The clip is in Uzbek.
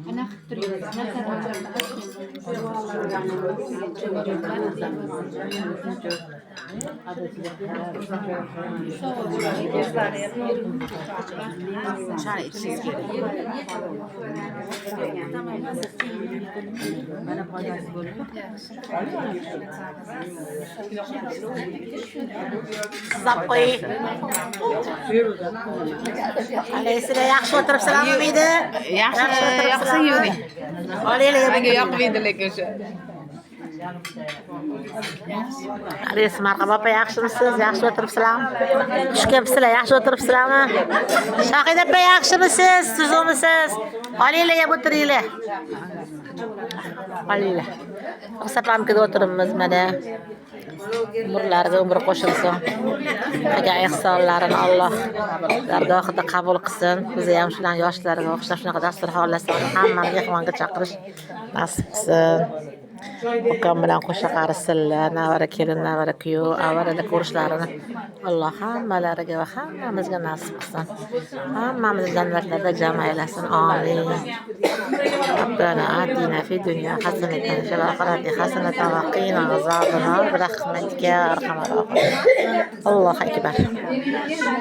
أنا أخذت Çay içeceğiz gibi. Zappoy. Alaysilar yaxshi o'tiribsizlarmi deydi? Yaxshi yuri. Olaylar. Menga yoqmaydi lekin o'sha. Alaysiz marhaba opa, yaxshimisiz? Yaxshi o'tiribsizlarmi? Xush kelibsizlar, yaxshi o'tiribsizlarmi? Shohida opa, yaxshimisiz? Tuzukmisiz? Olaylar, o'tiringlar. Olaylar. Ruxsatlamkada o'tiribmiz mana. Umrlariga umr qo'shilsin. Qilgan ehsonlarini Alloh dargohida qabul qilsin. Bizni ham shularning yoshlariga o'xshab shunaqa dasturxonlarni hammani mehmonga chaqirish nasib qilsin. Ukam bilan qo'sha qarisizlar, navara kelin, navara kuyov, avarada ko'rishlarini Alloh hammalariga va hammamizga nasib qilsin. Hammamizni jannatlarda jam aylasin. Amin. Rabbana atina fid dunya hasanatan va fil oxirati hasanatan va qina azoban nar bi rahmatika ya arhamar rohimin. Allohu akbar.